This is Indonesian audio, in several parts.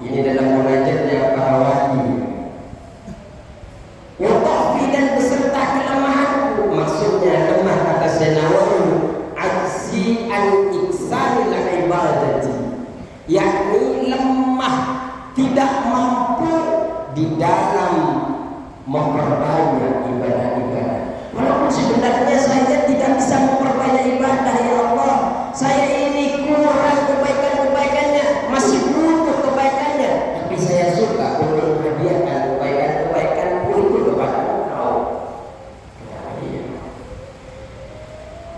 Ini dalam tidak mampu di dalam memperbanyak ibadah-ibadah. Walaupun sebenarnya saya tidak bisa memperbanyak ibadah, ya Allah, saya ini kurang kebaikan-kebaikannya, masih butuh kebaikannya, tapi saya suka untuk menghadiahkan kebaikan-kebaikan itu kepada Engkau.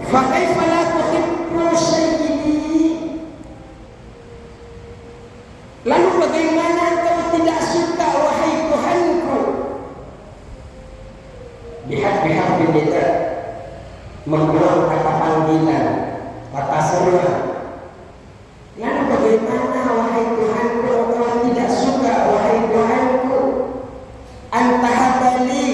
Fa kaifa la tuhibbu sayyidi? Lalu bagaimana engkau tidak suka wahai Tuhanku? Bihak-bihak binita, membuang kata panggilan, kata seru. Lalu bagaimana wahai Tuhanku engkau tidak suka wahai Tuhanku? Antahabali,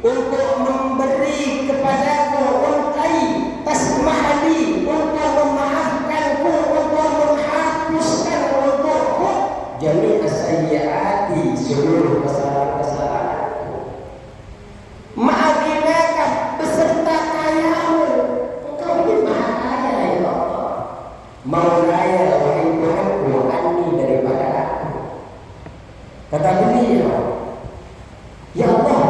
untuk memberi kepadaku, untai tasmahali, untuk memaafkanku, untuk menghapuskan untukku jami' as-sayyi'ati, seluruh kesalahan-kesalahanku. Ma'adinaka, beserta kayamu. Engkau ini maha kaya, ya Allah. Maulaya, wahai Tuhanku, anni, daripada aku. Kata beliau, ya Allah,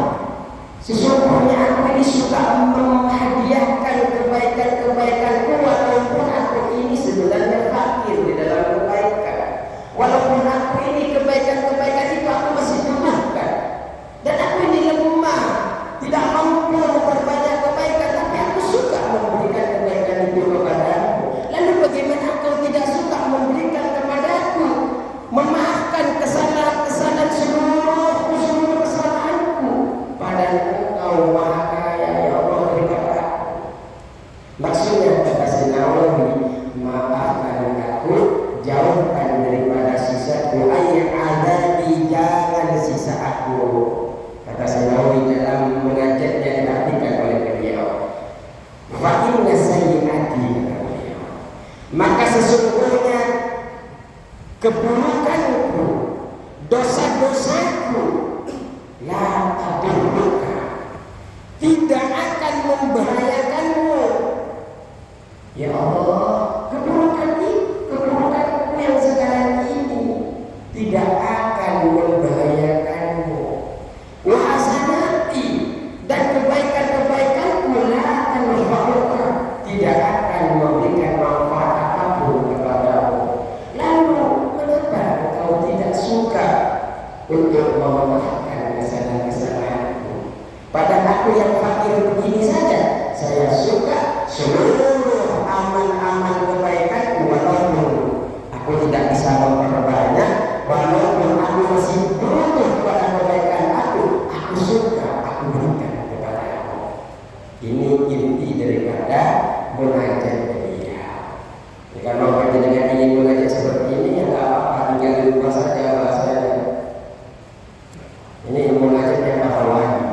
sesungguhnya aku ini suka menghadiahkan kebaikan-kebaikanku, walaupun aku ini sebenarnya fakir di dalam kebaikan. Walaupun aku ini kebaikan-kebaikan itu aku masih butuhkan, dan aku ini lemah, tidak mampu memperbanyak kebaikan, tapi aku suka memberikan kebaikan itu kepadamu. Lalu bagaimana engkau tidak suka memberikan kepadaku, memaafkan kesalahan-kesalahan seluruh kesalahanku? Padahal engkau maha kaya, ya Allah, daripada aku. Maksudnya kata Sinawawi, maafkan aku, jauhkan daripada sisaku, ayat adabi, jangan sisa aku. Kata Sinawawi dalam mengajarnya diartikan oleh beliau, fa inna sayyi'ati, kata beliau, maka sesungguhnya keburukanku, dosa-dosaku, la tadurruka, tidak akan membahayakanmu. Ya Allah, keburukanku yang sekarang ini tidak akan membahayakanmu. Wa hasanati, dan kebaikan-kebaikanku la tanfa'uka, tidak akan memberikan manfaat apapun kepadamu. Lalu mengapa engkau tidak suka untuk memaafkan kesalahan-kesalahanku? Padahal aku yang fakir begini saja, saya suka seluruh amal-amal kebaikanku, walaupun aku tidak bisa memperbanyak, walaupun aku masih butuh kepada kebaikan aku suka aku berikan kepada aku. Ini inti daripada munajat beliau. Kalau panjenengan ingin munajat seperti ini, ya tidak apa-apa, tinggal di rumah saja bahasanya. Ini munajatnya para wali,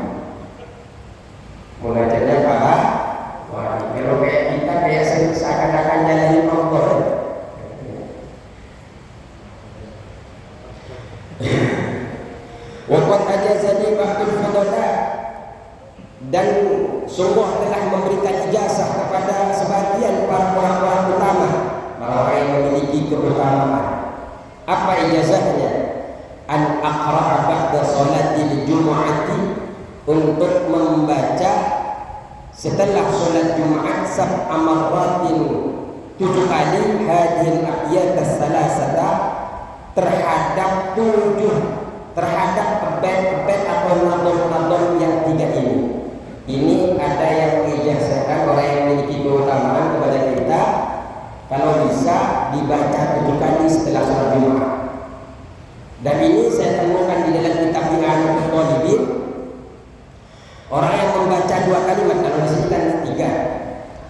munajatnya para wali. Kalau kayak kita kayak seakan-akan nyalahin Allah. Waqad ajazani ba'dul fudala, dan sungguh telah memberikan ijazah kepada sebagian para orang-orang utama, orang yang memiliki keutamaan. Apa ijazahnya? An aqra'a ba'da salatil jumu'ati, untuk membaca setelah salat Jumat sab'a marratin, 7 kali, hadhil abiyat as-salasata, terhadap bait-bait atau nadom-nadom yang 3 ini. Ini ada yang mengijazahkan orang yang memiliki keutamaan kepada kita, kalau bisa dibaca 7 kali setelah sholat Jumat. Dan ini saya temukan di dalam kitab I'anatul Talibin. Orang yang membaca 2 kalimat, kalau di sini kan 3.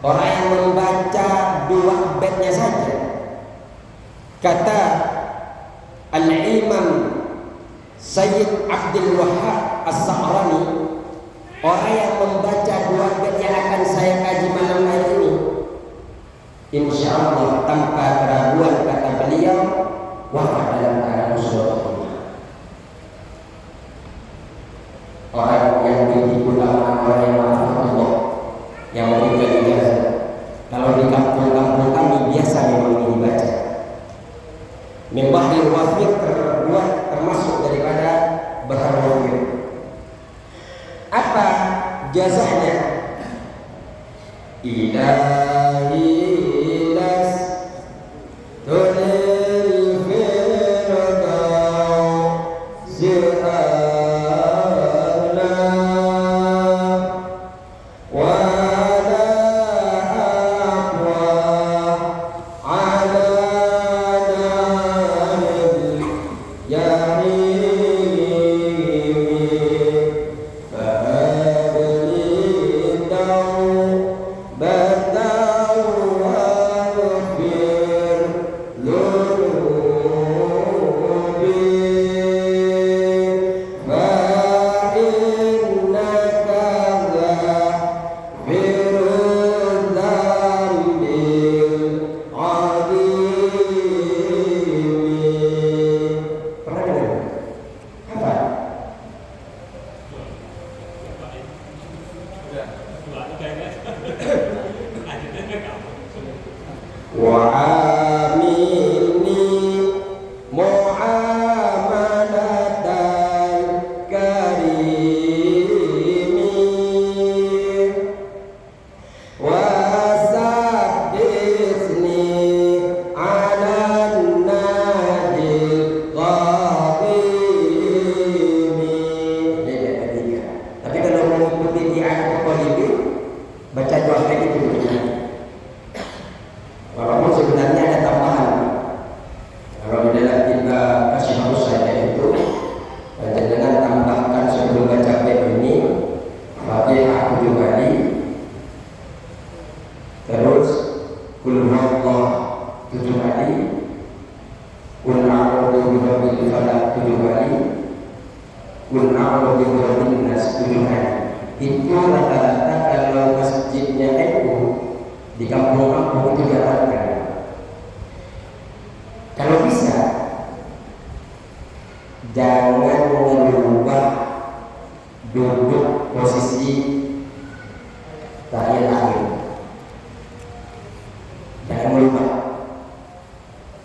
Orang yang membaca 2 baitnya saja. Kata Al-Imam Sayyid Abdul Wahhab As-Sa'rani, orang yang membaca 2 bait yang akan saya kaji malam hari ini, insya Allah tanpa keraguan, kata beliau, wafat dalam keadaan husnul. Orang yang memiliki ulama, orang yang Allah, yang memberikan ijazah. Kalau di kampung-kampung kami biasa memang ini dibaca. Membahir wafir terbuat Itu rata-rata kalau masjidnya NU di kampung-kampung itu diamalkan. Kalau bisa, jangan merubah duduk posisi tahiyat akhir. Jangan merubah.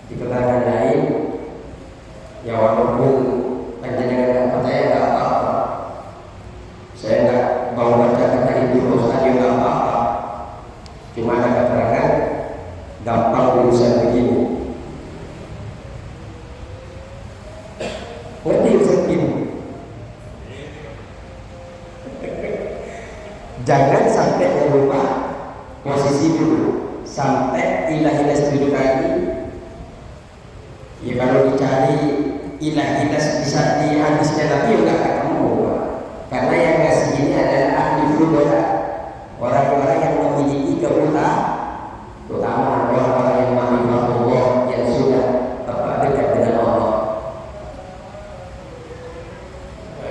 Di keterangan lain, ya walaupun panjenengan nggak percaya nggak apa-apa. Saya nggak mau baca kata itu Ustaz, ya nggak apa-apa. Cuma ada keterangan gampang urusan begini. Ngerti urusan begini? Jangan sampai merubah posisi dulu sampai ilah-ilah duduk lagi. Ya kalau dicari ilah-ilah bisa di hadisnya Nabi ya nggak ketemu. Karena yang ngasih ini adalah ahli fuqaha, orang-orang yang memiliki keutamaan, orang-orang yang ma'rifatullah, yang sudah dekat dengan Allah.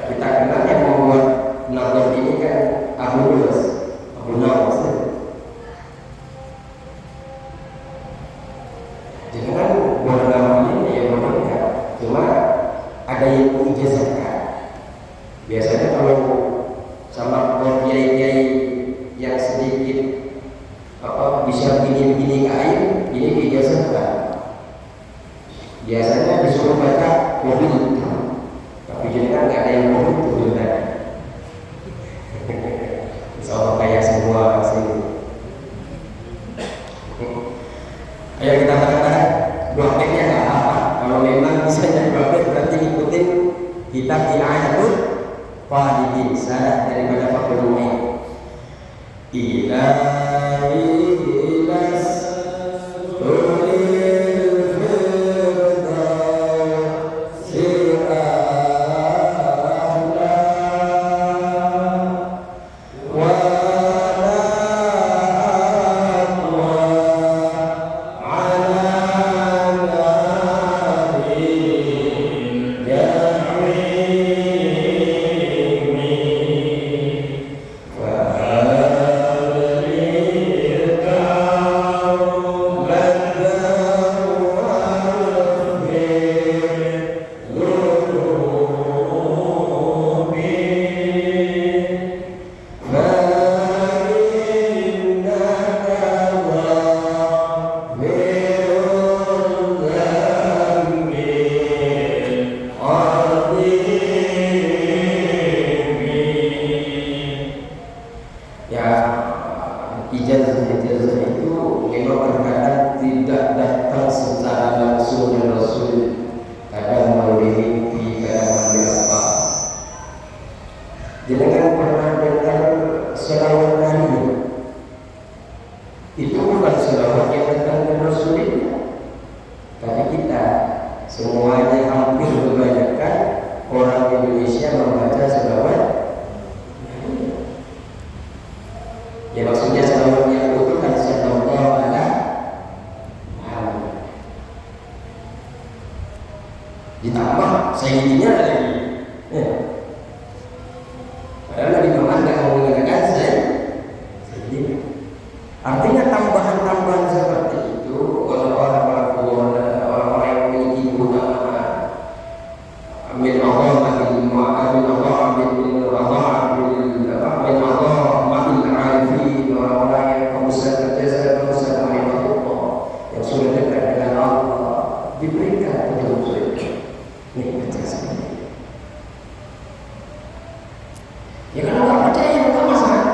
Kita kenal yang membuat nazar ini kan Abu Nawas. Jangan buat nama ini ya memang enggak. Cuma ada yang mengijazahkan. Biasanya kalau sama kiai-kiai yang sedikit bisa begini-begini kain, ini diijazahkan. Biasanya disuruh baca mobil, tapi jadi kan nggak ada yang mobil itu tadi. Insyaallah kayak semua sini. Ayo kita bareng-bareng. Dua baiknya nggak apa-apa. Kalau memang bisa jadi dua baik berarti ikutin kitab I'anatul Talibin, salah daripada Fathul Mu'in. Ilahi ilas tulil firdausi a'la wa la aqwa ala nabiyyin jami'in. lagi. Ya. Padahal Nabi Muhammad nggak mau menggunakan sendiri. Artinya tambahan-tambahan seperti itu orang-orang yang memiliki guna amin Allah makin amin Allah amin Allah amin Allah makin arifin orang-orang yang pengusaha kerja pengusaha Allah yang sudah dekat dengan Allah diberikan petunjuk ini kerja seperti ya kalau nggak percaya nggak masalah,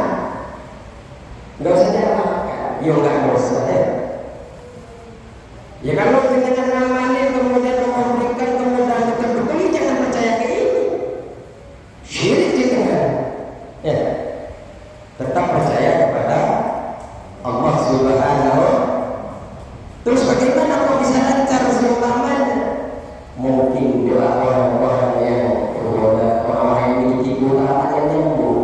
nggak usah diamalkan, ya nggak usah ya kalau dengan ngamalin kemudian memberikan kemudian betul-betul jangan percaya ke ini syirik gitu kan ya, tetap percaya kepada Allah Subhanahu. Terus bagaimana kok bisa lancar seumpamanya? Mungkin doa orang-orang yang orang-orang yang memiliki guna yang nyambung.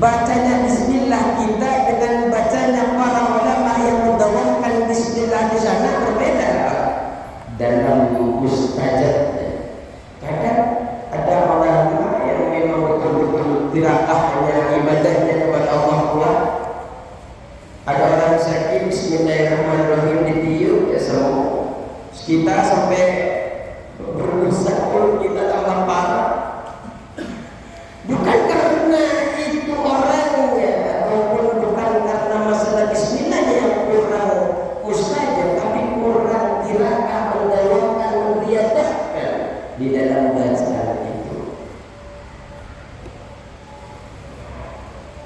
Bacanya bismillah kita dengan bacanya para ulama yang mendawamkan bismillah di sana berbeda dalam mustajab. Kadang ada ulama yang memang betul-betul tirakahnya ibadahnya kepada Allah kuat. Ada orang sakit bismillahirrahmanirrahim ditiup ya semua. Kita sampai berusaha kita tambah parah. Bukan karena itu orangnya ataupun bukan karena masalah bismillahnya yang kurang mustajab, tapi kurang tirakah mendawamkan meriadahkan di dalam bacaan itu.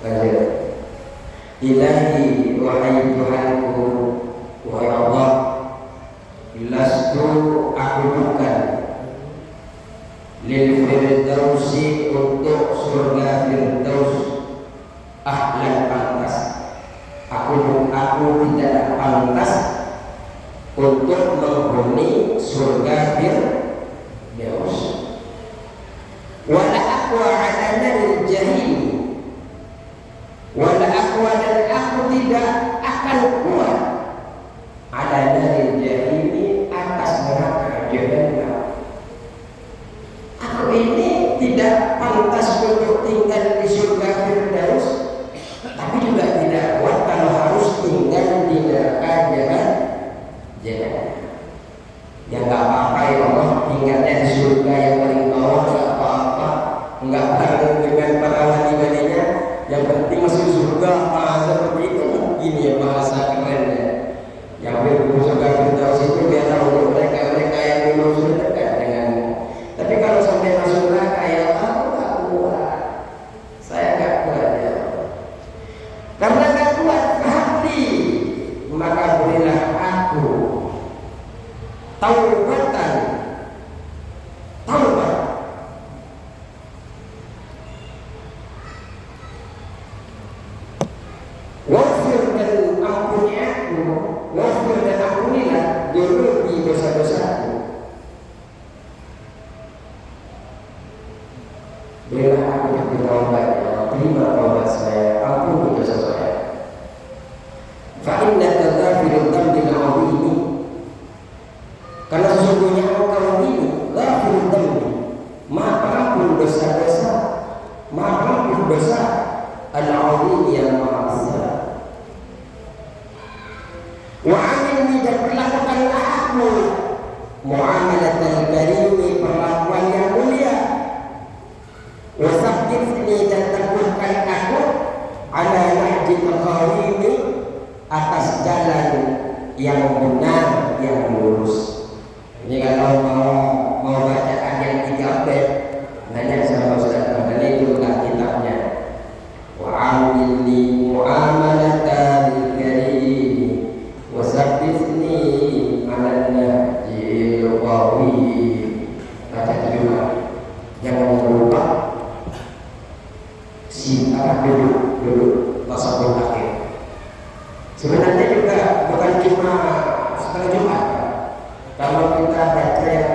Lanjut. Ilahi wahai Tuhanku, wahai Allah, lastu aku bukan lil firdausi untuk surga firdaus ahlan pantas. Aku tidak pantas untuk menghuni surga firdaus. Wala aqwa ala naril jahim, wala aqwa dan aku tidak akan kuat ala naril jahim atas neraka jahannam. Aku ini tidak pantas untuk tinggal di surga firdaus, tapi juga tidak kuat kalau harus tinggal di neraka jahannam. Ya nggak apa-apa ya Allah, tinggalnya di surga yang paling bawah nggak apa-apa, nggak bareng dengan para wali-walinya. Yang penting masuk surga seperti itu mungkin ya bahasa kerennya. Yang berhubung surga firdaus itu biarlah untuk mereka yang memang sudah dekat dengan. Tapi kalau sampai masuk neraka ya aku tak kuat, saya tak kuat ya. Karena tak kuat hati, maka berilah aku taubatan, taubat. Wafir dan ampuni aku, wafir dan ampunilah dunubi dosa-dosaku. Berilah aku hati taubat ya Allah, terima taubat saya, ampuni dosa saya. Fa innaka ghafirud dzambil 'azim. Karena sesungguhnya engkau ini ghafirud dzambi, Maha Pengampun dosa-dosa, Maha Pengampun dosa, Al-'Azim yang Maha Besar. Wa 'amilni dan perlakukanlah aku muamalatal karimi, perlakuan yang mulia. Wa sabbitni dan teguhkan aku ala nahjil qawimi, atas jalan yang benar, yang lurus. Ini kalau mau bacaan yang 3 bait, nanya sama Ustaz Abdali itu bukan kitabnya. Wa amilni muamalatal karim wa sabbitni ala nahjil qawim. Baca juga, jangan lupa duduk tasawuf akhir. Sebenarnya juga bukan cuma setelah Jumat. Kalau kita baca yang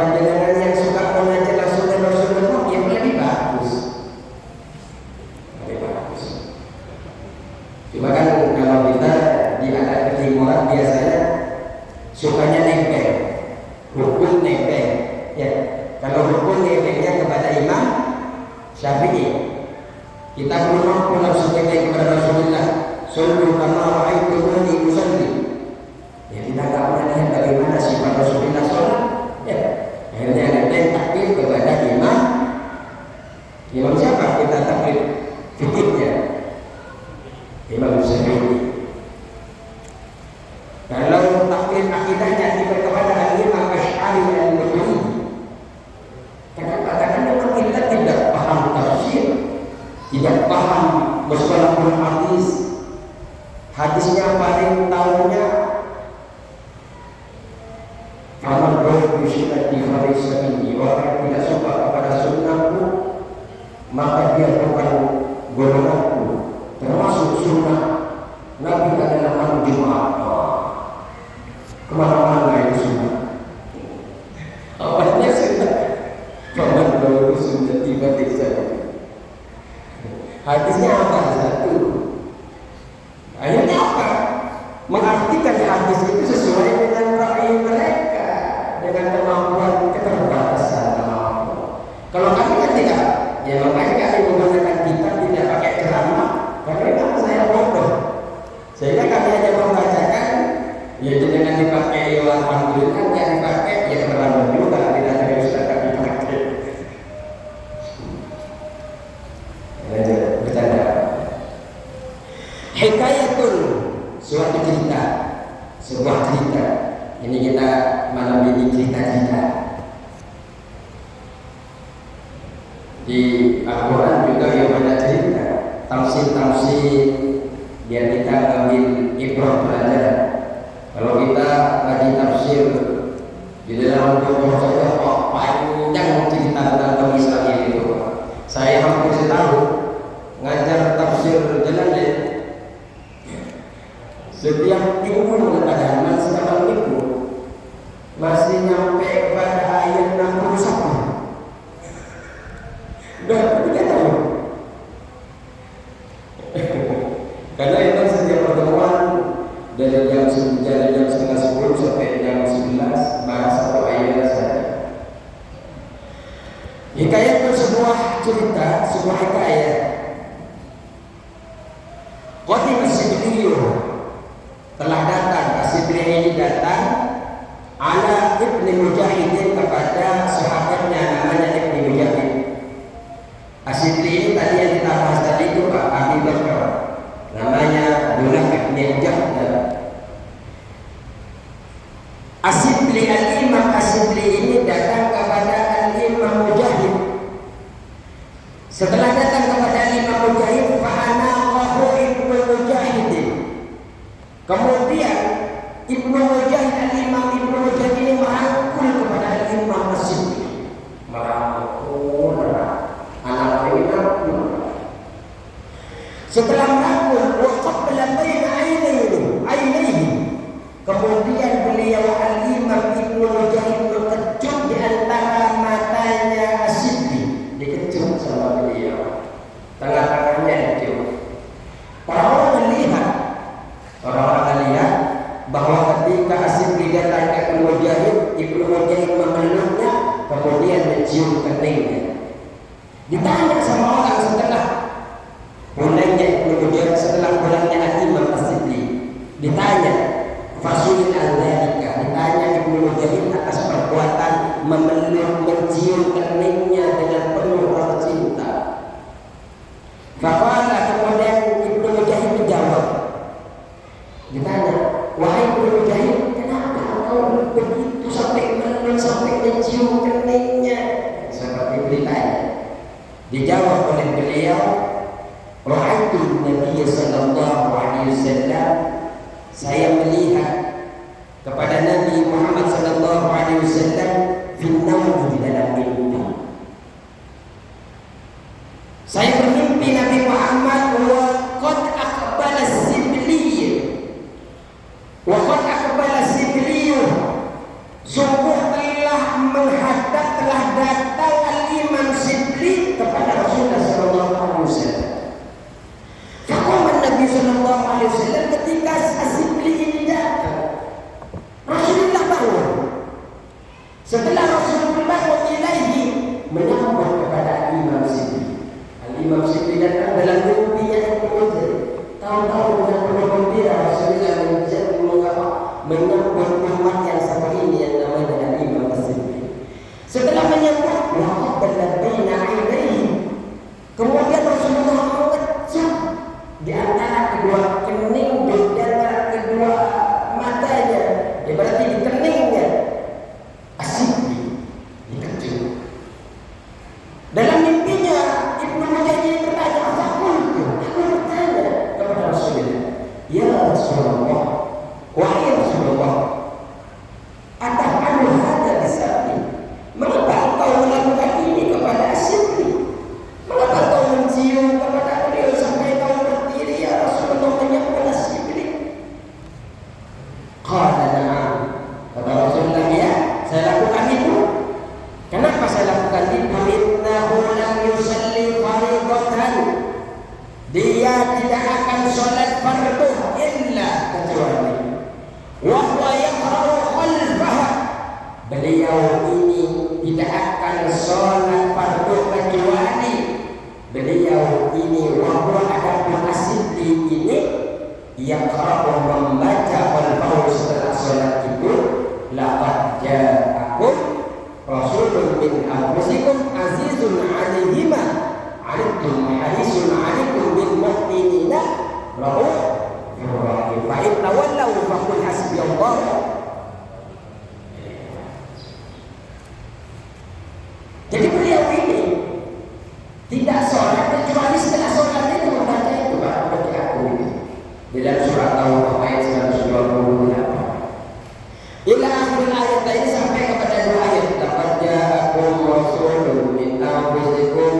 panjenengan yang suka mengajar Rasulullah yang lebih bagus. Lebih bagus. Cuma kan kalau kita di adat ketimuran biasanya sukanya nempel, hukum nempel. Ya, kalau hukum nempelnya kepada Imam Syafi'i, kita belum mampu langsung nempel kepada Rasulullah. Sallu kama ra'aitumuni usalli. Ya kita nggak pernah lihat bagaimana sifat Rasulullah sholat. Ya, akhirnya ada takbir kepada Imam siapa? Kita takbir fikihnya Imam Syafi'i. Kalau takbir akidahnya kita kepada Imam Asy'ari al-Maturidi. Kadang-kadang memang kita tidak paham tafsir, tidak paham mustalahul hadis. Hadisnya paling tahunya Amal roh bisyidati farisati. Orang yang tidak suka kepada sunnahku, maka dia bukan golonganku. Termasuk sunnah Nabi adalah malam Jumat. Kemana-mana itu sunnah. Awalnya sunnah. Amal roh bisyidati farisati. Hadisnya apa? Satu. Akhirnya apa? Mengartikan hadis itu sesuai dengan ra'yi mereka, dengan kemampuan keterbatasan kemampuan. Kalau kami kan tidak, ya makanya kami menggunakan kitab tidak pakai ceramah, karena saya bodoh. Sehingga kami hanya membacakan, ya dengan dipakai alhamdulillah, yang dipakai ya terlalu juga, tidak ada yang sudah kami pakai. Bercanda. Hikayatul, suatu cerita, sebuah cerita. Ini kita malam ini cerita-cerita. Di Al-Quran juga yang banyak cerita, tafsir-tafsir, biar kita ambil ibrah pelajaran. Kalau kita ngaji tafsir di dalam buku saja panjang cerita tentang Bani Israil itu. Saya hampir setahun ngajar tafsir Jalalain. Setiap minggu padahal masih setiap minggu masih nyampe kepada ayat 61. Udah 3 tahun. Karena itu setiap pertemuan dari jam 9:30 sampai jam 11 bahas satu ayat saja. Hikayat itu sebuah cerita, sebuah hikayat. Qadim as-Sibriyu, telah datang, As-Sibri ini datang ala Ibni Mujahidin kepada sahabatnya namanya Ibni Mujahid. As-Sibri ini tadi yang kita bahas tadi itu Pak Abi Bakar, namanya Abdullah Ibni Mujahid. As-Sibri al-Imam As-Sibri ini datang kepada al-Imam Mujahid. Setelah datang kepada al-Imam Mujahid, fa'anaqahu Ibnu Mujahidin. Kemudian Ibnu Mujahid, al-Imam Ibnu Mujahid ini merangkul kepada al-Imam As-Sibri. Merangkul anak Imam. Setelah merangkul, waqabla baina ainaihi. Kemudian beliau al-Imam Ibnu Mujahid berkecup di antara matanya As-Sibri. Dikecup sama beliau. Tengah-tengahnya dikecup. Orang melihat bahwa ketika As-Sibri datang ke Ibnu Mujahid memeluknya, kemudian mencium keningnya. Ditanya sama orang setelah pulangnya Ibnu Mujahid, setelah pulangnya al-Imam As-Sibri, ditanya fasulin al-dzalika, ditanya Ibnu Mujahid atas perbuatan memeluk, mencium keningnya dengan penuh rasa cinta. Faqala, kemudian Ibnu Mujahid menjawab. Ditanya, wahai Ibnu Mujahid, kenapa engkau begitu sampai meluk, sampai mencium keningnya? Seperti ditanya. Dijawab oleh beliau, ra'aitu Nabi sallallahu alaihi wasallam, saya melihat kepada Nabi Muhammad sallallahu alaihi wasallam finnaum, di dalam mimpi. Saya bermimpi Nabi Muhammad wa qad aqbala as-Sibli wa qad aqbala as-Sibli, sungguh telah menghadap menyambut waqabbalatina ainaihi. Kemudian Rasulullah mengecup di antara kedua kening, di antara kedua matanya, ya berarti di keningnya, asik dikecup. Dalam mimpinya Ibnu Mujahid bertanya, aku bertanya kepada Rasulullah, ya Rasulullah, wahai Rasulullah, atahanu hada bisabni, mengapa engkau melakukan ini kepada Asibli? Mengapa engkau mencium kepada beliau sampai kau berdiri ya Rasulullah menyambut Asibli? Qala na'am, kata Rasulullah, ya saya lakukan itu. Kenapa saya lakukan itu? Innahu lam yusalli fardatan, dia tidak akan sholat fardu illa kecuali wa huwa yaqra'u khalfaha, beliau ini tidak akan sholat fardu kecuali beliau ini wa huwa adapun Asibli ini yaqra'u membaca khalfahu setelah sholat itu, laqad ja'akum rasulun min anfusikum azizun 'alaihi ma 'anittum harisun 'alaikum bil mu'minina raufur rahim. Fa in tawallaw faqul hasbiyallah. Jadi beliau ini tidak sholat kecuali setelah sholatnya itu membaca itu, Pak, bagi aku ini. Di dalam surat Taubah ayat 128. Ila akhir ayat ini sampai kepada dua ayat. Laqad ja'akum rasulun min anfusikum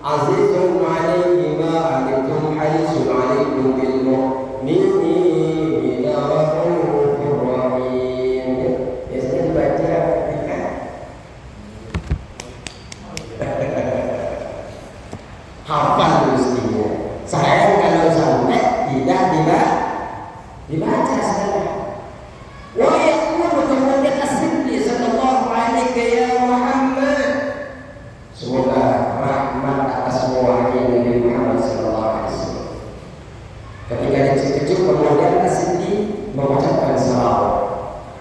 azizun 'alaihi ma 'anittum harisun 'alaikum bil mu'minina raufur rahim. Biasanya dibaca ketika hafal mestinya. Sayang kalau sampai tidak dibaca sekarang. Wa yaqulu kemudian Asibli sallallahu alaihi ya Muhammad. Semoga rahmat atas semua Nabi Muhammad sallallahu alaihi wasallam. Ketika dikecup kemudian Asibli mengucapkan salawat.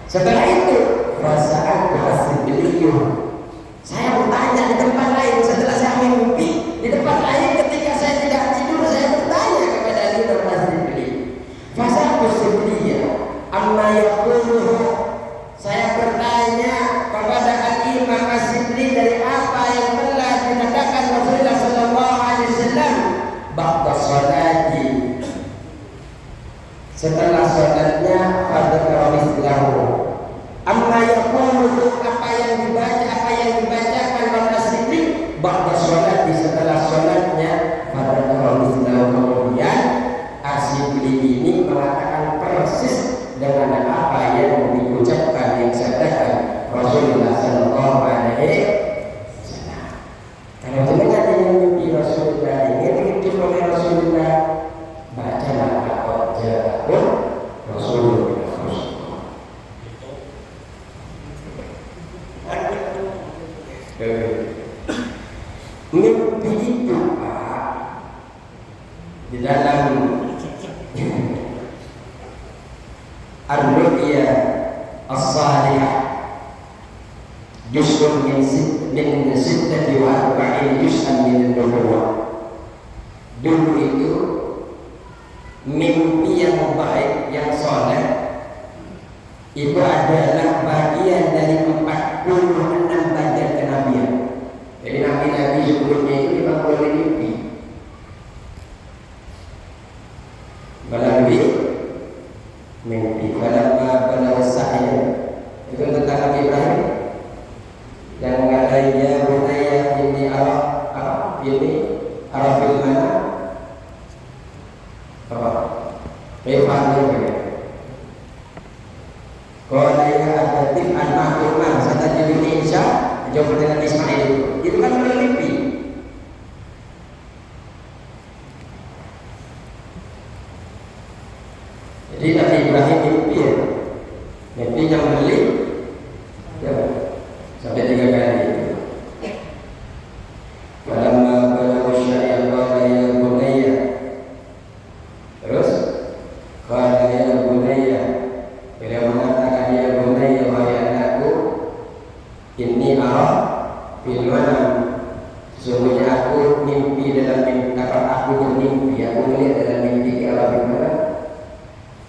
Setelah itu perasaan Asibli, saya bertanya di tempat lain setelah saya mimpi, di tempat lain ketika saya tidak tidur saya bertanya kepada Imam Asibli. Fasal Asibli amma yaquluhu, saya bertanya kepada Imam Asibli dari apa yang telah dikatakan Rasulullah sallallahu alaihi wasallam ba'da sholati, setelah sholatnya pada mislahu. Amma yaquluhu, apa yang dibacakan oleh Asibli ba'da sholati, setelah sholatnya pada mislahu. Kemudian Asibli ini mengatakan persis dengan apa yang diucapkan, yang disabdakan Rasulullah sallallahu alaihi wasallam. Kalau dengar dengan mimpi Rasulullah ini begitu oleh Rasulullah, bacalah laqad ja'akum rasulun min anfusikum. Mimpi itu Pak, di dalam Ar-Ru'ya As-Salihah juz'un min sittati wa arba'in juz'an min an-nubuwah. Dulu itu mimpi yang baik, yang soleh itu adalah bagian dari 46 bagian kenabian. Jadi nabi-nabi sebelumnya itu memang boleh mimpi melalui mimpi. Falamma balagha sa'ya, itu tentang Nabi Ibrahim yang mengatakan ya bunayya inni ara fil manam apa kaifa qala ya abati an-ma'luman satajiduni insya jawab dengan Ismail itu kan mimpi. Jadi Nabi Ibrahim mimpi ya, mimpinya beli ya, sampai 3 kali. Falamma balagha syai'a qala ya bunayya, terus qala ya bunayya, beliau mengatakan ya bunayya wahai anakku, inni ara fil manam, sesungguhnya aku mimpi dalam mimpi, aku bermimpi, aku melihat dalam mimpi Allah bagaimana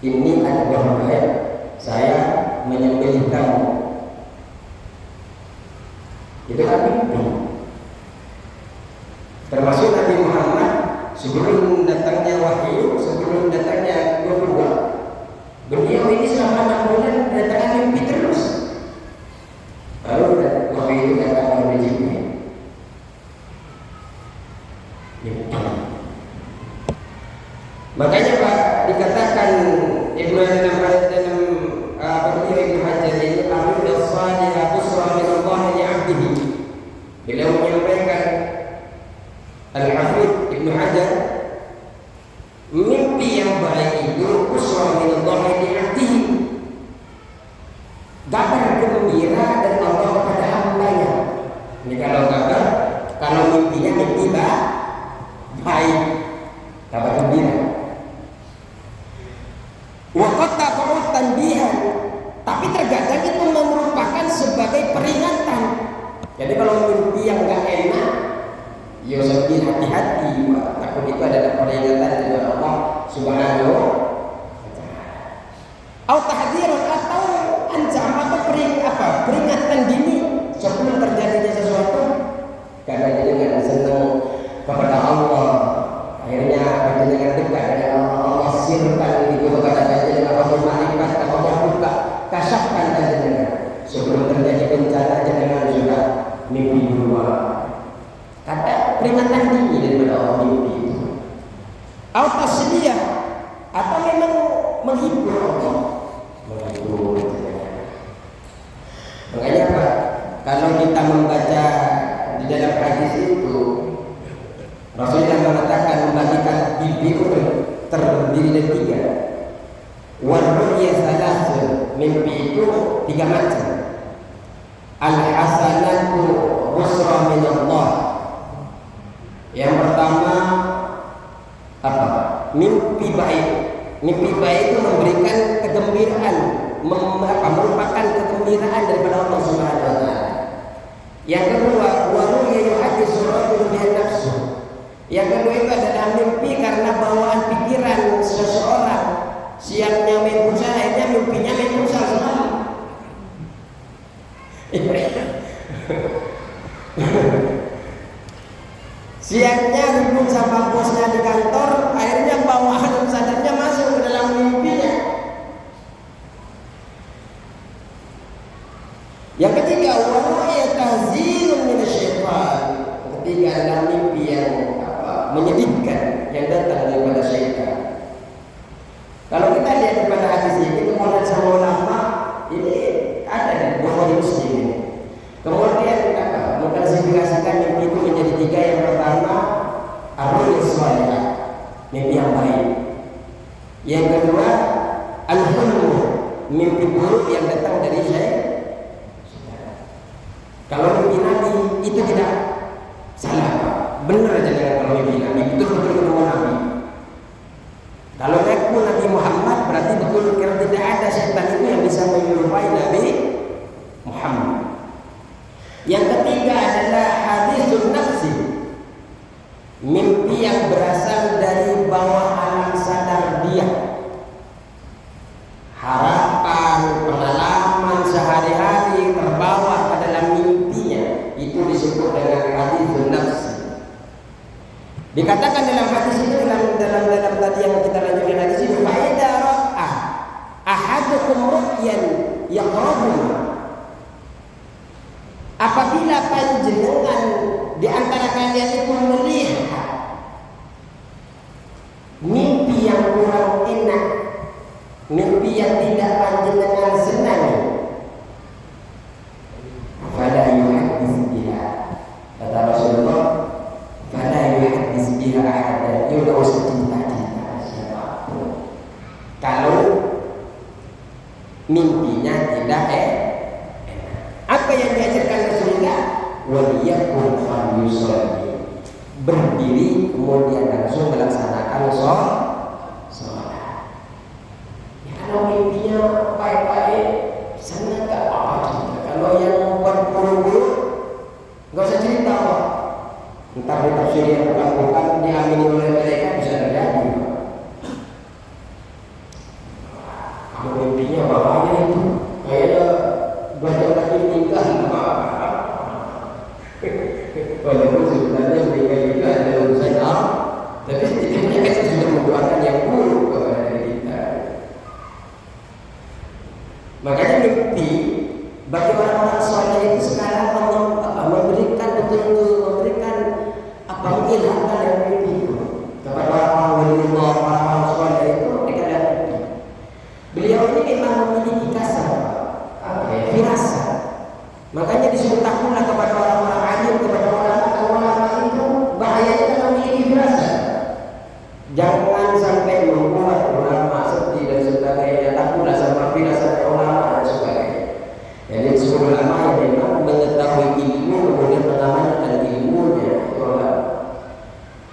ini ada bahaya saya menyembelih kamu. Itu kan mimpi. Termasuk Nabi Muhammad sebelum datangnya wahyu, sebelum datangnya nubuwah, beliau ini selama 6 bulan datangkan mimpi terus. Lalu wahyu itu datang oleh Jibril. Makanya Pak dikatakan Ibnu dalam Ibnu Hajar ini arud as-salihah busra min Allah li 'abdihi. Beliau menyampaikan Al-Hafidz Ibnu Hajar, mimpi yang baik itu busra min Allah li 'abdihi, kabar gembira dari Allah kepada hamba-Nya. Ini kalau mimpinya mimpi baik, kabar gembira. Waqat taqa'ud tanbihan, tapi terkadang itu merupakan sebagai peringatan. Jadi kalau mimpi yang enggak enak, ya sedih, hati-hati. Takut itu adalah peringatan dari Allah Subhanahu wa ta'ala. Atau tahdzirun, atau ancam atau peringatan dini sebelum terjadinya sesuatu. Karena dia dengan senang kepada Allah, akhirnya dengan dekat dengan Allah sirkan itu kepada Allah ma'rifat, Allah buka kasahkan dengan sebelum terjadi bencana jangan juga mimpi dua. Kata peringatan dini daripada Allah mimpi itu. Atau tasliyah, atau memang menghibur Allah, menghibur. Makanya Pak, kalau kita membaca di dalam hadis itu, Rasulullah mengatakan membagikan mimpi itu terdiri dari 3. Warru'ya salasun, mimpi itu 3 macam. Al-hasanatu busra min Allah. Yang pertama apa? Mimpi baik. Mimpi baik itu memberikan kegembiraan, merupakan kegembiraan daripada Allah Subhanahu wa taala. Yang kedua, warru'ya yuhaddisu rajulun bi nafsihi. Yang kedua itu adalah mimpi karena bawaan pikiran seseorang. Siangnya main futsal, akhirnya mimpinya main futsal semalam. Siangnya ribut sama bosnya di kantor, akhirnya bawaan sadarnya masuk ke dalam mimpinya. Yang ketiga, waru'ya tahzirun minasyaitan. Ketiga adalah mimpi yang menyedihkan yang datang daripada syaitan. Kalau kita lihat kepada hadis ini, kemudian sama ulama ini ada di Bukhari Muslim ini. Kemudian mengklasifikasikan mimpi itu menjadi 3. Yang pertama, ar-ru'ya shalihah, mimpi yang baik. Yang kedua, al-hulm, mimpi buruk yang datang dari syaitan. Kalau mimpi Nabi itu tidak salah, benar aja dengan kalau mimpi Nabi itu betul ketemu Nabi. Kalau ngaku Nabi Muhammad berarti betul karena tidak ada setan itu yang bisa menyerupai Nabi Muhammad. Yang ketiga adalah hadisun nafsi, mimpi yang berasal dari bawah alam sadar dia. Harapan, pengalaman sehari-hari terbawa pada dalam mimpinya, itu disebut dengan hadisun nafsi. Dikatakan dalam hadis itu, dalam tadi yang kita lanjutkan hadis itu, faida ra'a ahadukum ru'yan yaqrabuna, apabila panjenengan di antara kalian itu melihat mimpi yang kurang enak, mimpi yang tidak panjenengan senangi, fala yuhaddits biha, kata Rasulullah, fala yuhaddits biha ahadan, tidak usah cerita siapapun kalau mimpinya tidak enak. Apa yang diajarkan Rasulullah? Waliyakun falyusalli, berdiri kemudian langsung melaksanakan sholat. Ya, kalau mimpinya baik-baik, sana nggak apa-apa. Kalau yang berpuluh-puluh, nggak usah cerita kok. Entah di tafsir yang bukan diamini oleh mereka bisa terjadi. Kalau mimpinya bahaya itu, kayaknya baca lagi meninggal. Walaupun sebenarnya meninggal itu ada urusan Allah, tapi setidaknya kita sudah mendoakan yang buruk kepada diri kita. Makanya mimpi bagi orang-orang soleh itu sekarang Allah memberikan betul-betul memberikan mengilhamkan yang mimpi itu kepada orang-orang waliullah, orang-orang soleh itu mereka ada mimpi. Beliau ini memang memiliki kasar, firasat. Makanya disuruh takutlah kepada orang-orang alim, kepada orang-orang itu bahayanya kan memiliki firasat. Jangan sampai membuat ulama sedih dan sebagainya. Takutlah sama firasat ulama dan sebagainya. Jadi semua ulama yang memang mengetahui ilmu kemudian mengamalkan ilmunya itu adalah.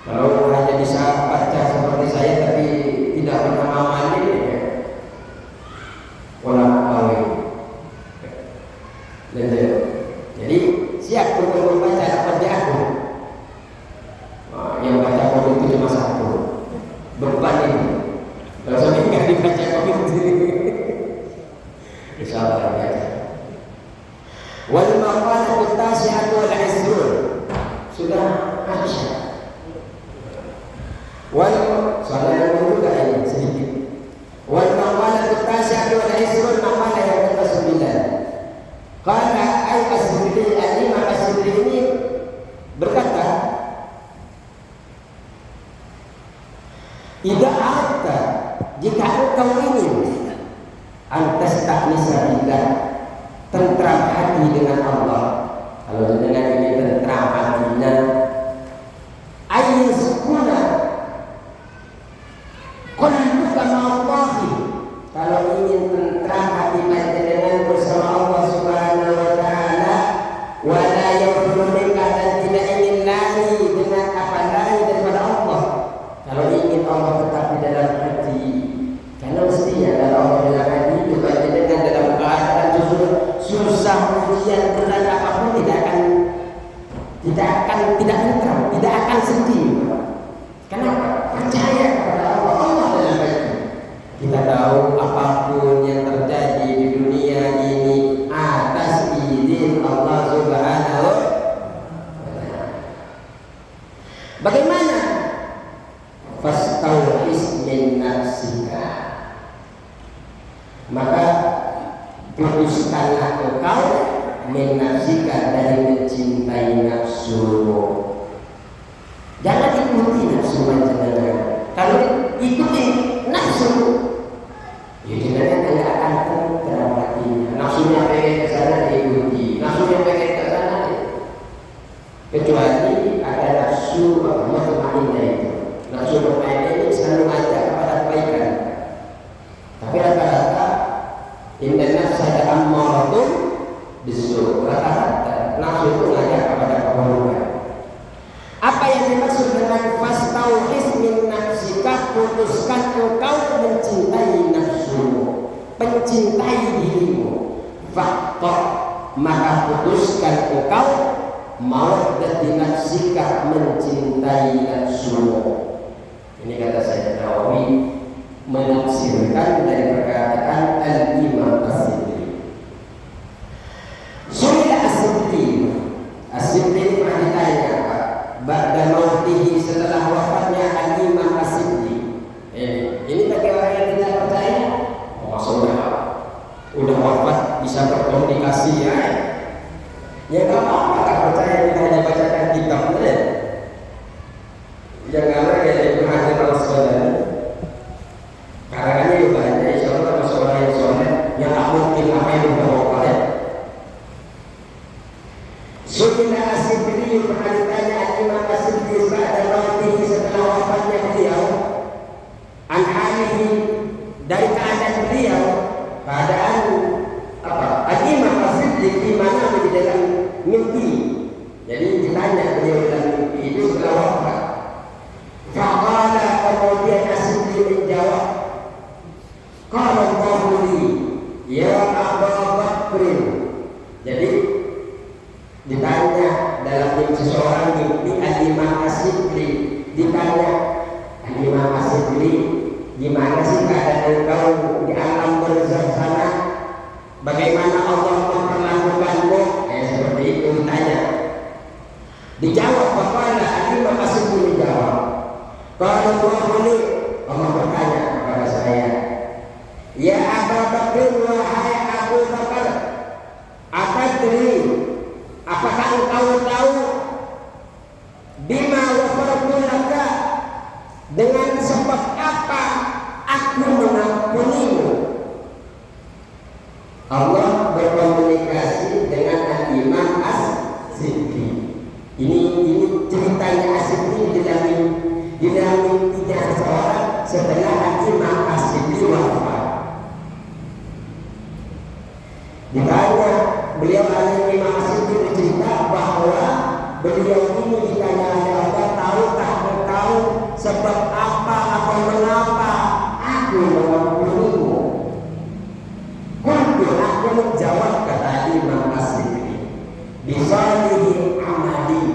Kalau hanya bisa baca seperti saya tapi tidak pernah mengamali, ya, ulama kawin. Jadi siap untuk membaca apa jago. Yang baca komik itu cuma satu, beban ini. Kalau sampai nggak dibaca komik sini, insya Allah ya. Wal maqalatu tasi'atu wal 'isrun sudah Aisyah. Wal salah juga ini sedikit. Wal maqalatu tasi'atu wal 'isrun maqalah yang ke-9. Qala al-Asbili al-Imam Asbili ini berkata, "Idza aradta jika engkau ingin antas ta'nisa billah, tentram hati dengan Allah." Kalau dengan ini tentram hatinya, ayyuskuna qalbuka ma'allahi. Kalau ingin tentram hati panjenengan bersama Allah Subhanahu wa taala, wala yafurika, dan tidak ingin lari dengan apa lari daripada Allah. Kalau ingin Allah tetap di dalam hati, karena mestinya kalau Allah dalam hati itu panjenengan dalam keadaan susah ujian berat apapun tidak tentram, tidak akan sedih. Kenapa? Percaya kepada Allah, Allah dalam hati. Kita tahu apapun yang terjadi di dunia ini atas izin Allah Subhanahu wa taala. Bagaimana? Fastauhis min nafsika, maka putuskanlah engkau min nafsika, dari mencintai nafsumu. Jangan ikuti nafsu panjenengan. Kalau ikuti nafsu, ya jenengan tidak akan tentram hatinya. Nafsunya pengen ke sana diikuti, nafsunya pengen ke sana, kecuali ada nafsu mutmainnah itu. Nafsu mutmainnah ini selalu ngajak kepada kebaikan. Tapi rata-rata inna nafsa ammaratun bisu', rata-rata nafsu itu ngajak kepada keburukan. Apa yang dimaksud dengan fastauhis min nafsika, putuskan engkau mencintai nafsumu, mencintai dirimu. Fakta, maka putuskan engkau mawaddati nafsika, mencintai nafsumu. Ini kata Sayyid Nawawi menafsirkan dari perkataan Al-Imam As-Sibli. Suila As-Sibli pernah ditanya ba'da mautihi, setelah wafatnya Al-Imam As-Sibli. Ini bagi orang yang tidak percaya, udah wafat bisa berkomunikasi ya. Ya nggak apa-apa, tak percaya kita hanya bacakan kitabnya. Yang nggak ada kayak Ibnu Hajar al-Asqalani. Karangannya itu banyak, insya Allah termasuk orang yang soleh yang tak mungkin apa yang dibawa ya. Sunnah As-Sibli pernah ditanya Al-Imam As-Sibli ba'da mautihi, setelah wafatnya beliau, an halihi, dari keadaan beliau, keadaan apa? Al-Imam As-Sibli di mana di dalam mimpi. Jadi ditanya beliau dalam mimpi itu setelah wafat. Faqala, kemudian As-Sibli menjawab, qala Allahu li ya Abu Bakr. Jadi ditanya dalam seseorang mimpi Al-Imam As-Sidli, ditanya Al-Imam As-Sidli, gimana sih keadaan engkau di alam barzakh sana? Bagaimana Allah memperlakukanmu? Seperti itu ditanya. Dijawab faqala Al-Imam As-Sidli menjawab, qala Allah bertanya kepada saya, ya Abu Bakar, wahai Abu Bakar, atadri, apakah engkau tahu bima wafartu laka, dengan sebab apa aku mengampunimu? Allah berkomunikasi dengan Al-Imam As-Sidli. Ini ceritanya As-Sidli di dalam mimpinya seorang setelah Al-Imam As-Sidli wafat. Ditanya beliau, Al-Imam As-Sidli bercerita bahwa beliau ini ditanya oleh Allah, tahukah engkau sebab apa atau mengapa aku mengampunimu? Aku menjawab, kata Imam As-Sidli, bisalihi amali,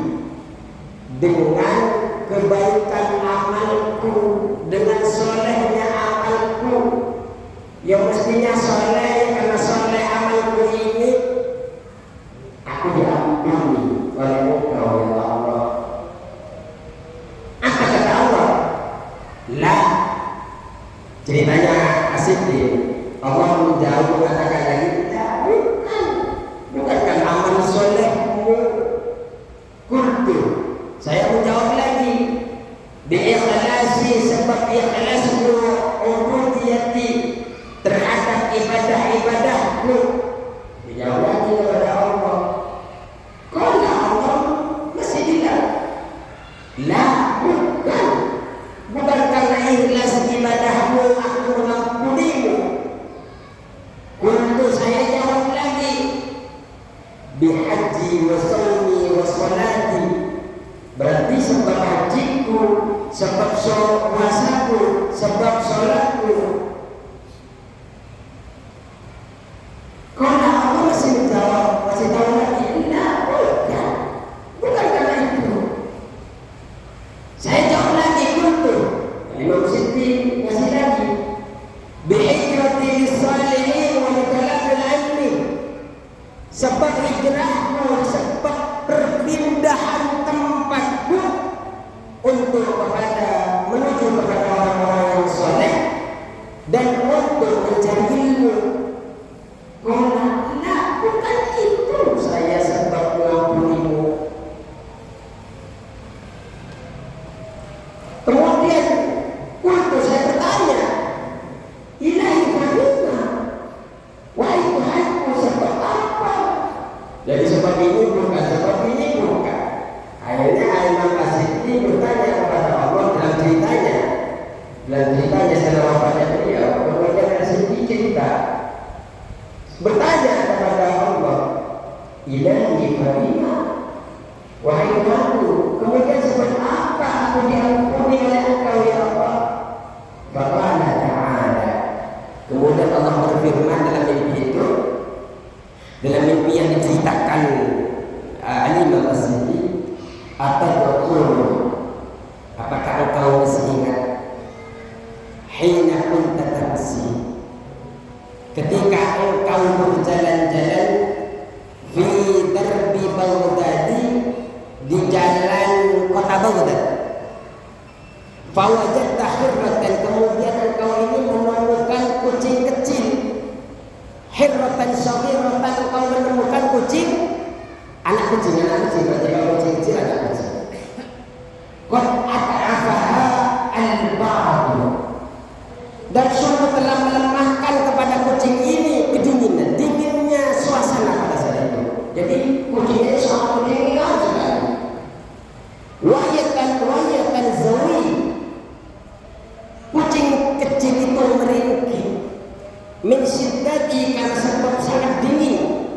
dengan kebaikan amalku, dengan solehnya amalku. Yang mestinya soleh, karena soleh amalku ini aku diampuni oleh Engkau ya Allah. Apa kata Allah? Lah, ceritanya As-Sidli, Allah menjawab mengatakan lagi, bukan amal solehmu. Kultu, saya menjawab lagi, biikhlasi, sebab ikhlasmu ubudiyati, terhadap ibadah-ibadahku. Dijawab lagi kepada Allah. Kalau Allah masih bilang, lah, bukan karena ikhlas ibadahmu aku mengampunimu. Kultu, saya jawab lagi, bihaji wa sawmi wa salati, berarti sebab hajiku, sebab puasaku, sebab sholatku. Kalau Allah masih menjawab, masih tahu lagi, enggak, bukan karena itu. Saya jawab lagi, kultu, Imam Siddi masih lagi, bihijrati lissalihin wa litalaqil ilmi, sebab hijrahmu, sebab perpindahan tempatku untuk menuju kepada orang-orang yang soleh dan untuk mencari ilmu. Nah, bukan itu saya sebab mengampunimu. Kemudian waktu saya bertanya, ilahi fadina, wahai Tuhanku, sebab apa? Jadi sebab ini bukan, sebab ini bukan. Akhirnya Imam As-Sidli bertanya kepada Allah dalam ceritanya setelah wafatnya beliau. Kemudian As-Sidli cerita, bertanya kepada Allah, ilahi fadina, wahai Tuhanku, kemudian sebab apa aku diampuni oleh Engkau ya Allah? Faqala ta'ala, kemudian Allah berfirman dalam mimpi itu, dalam mimpi yang diceritakan Al-Imam As-Sidli, apakah engkau masih ingat hina kunta tamsi, ketika engkau berjalan-jalan fi darbi Baghdadi, di jalan kota Baghdad, fawajadta hirratan, kemudian engkau ini menemukan kucing kecil, hirratan saghiratan, engkau menemukan kucing, anak kucing berarti kalau kucing kecil anak kucing. Qad at'afaha al-ba'd, dan sungguh telah melemahkan kepada kucing ini kedinginan, dinginnya suasana pada saat itu. Jadi kucingnya sangat kedinginan sekali. Wayatan zawi, kucing kecil itu meringkih, min syiddati, karena sebab sangat dingin.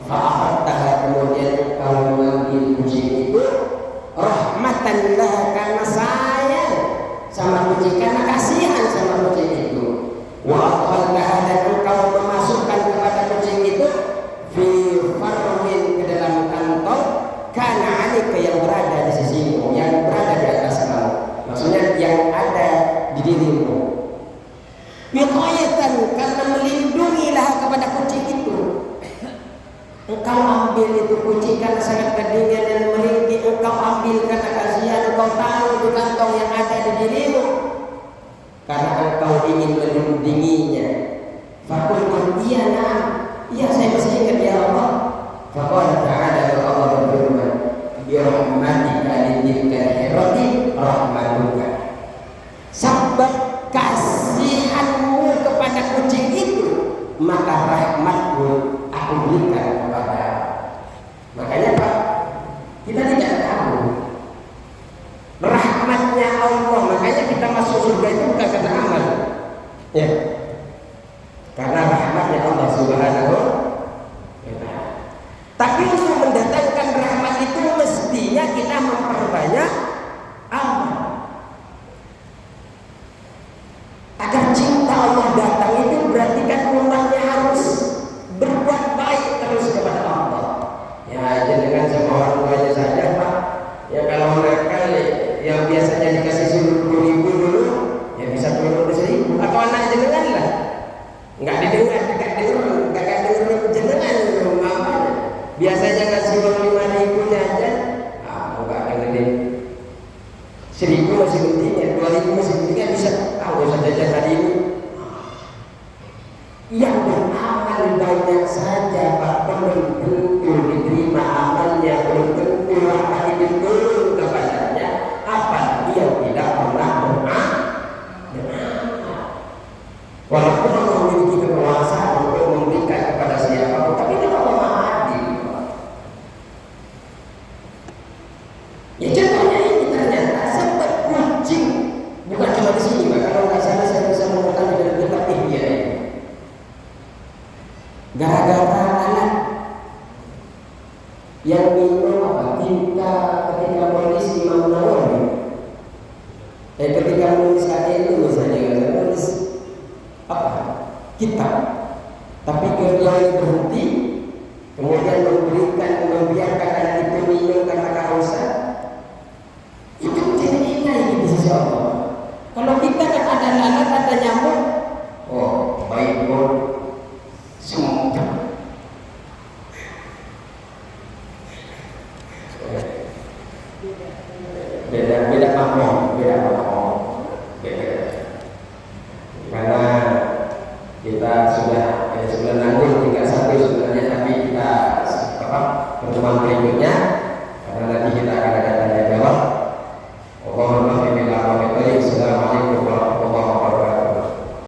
Fa'akhadtaha, kemudian engkau mengambil kucing itu, rahmatan lah, karena sayang sama kucing, karena kasihan sama kucing itu. Wa adkhaltaha, dan engkau memasukkan kepada kucing itu fi farwin, ke dalam kantong, kana mereka yang berada di sisimu, yang berada di atas kamu, maksudnya yang ada di dirimu. Wiqayatan, karena melindungilah kepada kucing itu. Engkau ambil itu kucing karena sangat kedinginan dan meringkih, engkau ambil karena kasihan, engkau taruh di kantong yang ada di dirimu karena engkau ingin melindunginya. Fakulun iya na'am, iya saya masih ingat ya Allah. Faqala ta'ala, Allah berfirman, bi rahmatika lidhikal hirati rahmatuka. Sebab kasihanmu kepada kucing itu, maka rahmatmu aku berikan kepada. Makanya Pak, kita tidak tahu rahmatnya Allah. Makanya kita masuk surga itu bukan karena amal, ya, karena rahmatnya Allah Subhanahu wa ta'ala. Tapi untuk mendatangkan rahmat itu mestinya kita memperbanyak amal. Agar cinta Allah datang itu berarti kan umatnya harus berbuat baik terus kepada Allah. Ya, jangan sama orang tuanya saja Pak. Ya kalau mereka yang biasanya dikasih 10.000 dulu, ya bisa turun ke 1.000. Atau anak jenengan lah, nggak didengar, nggak dengar jenengan mamanya. Biasanya ngasih uang 5.000 aja, nggak dengerin. 1.000 masih penting, 2.000 masih penting, bisa tahu saja hari ini. Yang beramal banyak saja Pak, belum tentu diterima amalnya, belum tentu rahmat itu turun kepadanya, apalagi yang tidak pernah beramal. Walaupun Allah memiliki kekuasaan untuk memberikan kepada siapapun, tapi kalau Allah Maha Adil. Ya contohnya ini ternyata sempat kucing, bukan cuma di sini Pak. Kalau nggak salah saya bisa menemukan di dekat India ini. Gara-gara anak yang minum apa tinta ketika menulis Imam Nawawi, ketika menulis kata itu misalnya menulis apa kitab, tapi kemudian berhenti, kemudian membiarkan anak itu minum karena kehausan, itu menjadi nilai di sisi Allah. Kalau kita kan ada lalat, ada nyamuk, oh baik pun semuanya. Beda pamong. Karena kita sudah nanggung tinggal satu sebenarnya, tapi kita pertemuan berikutnya karena nanti kita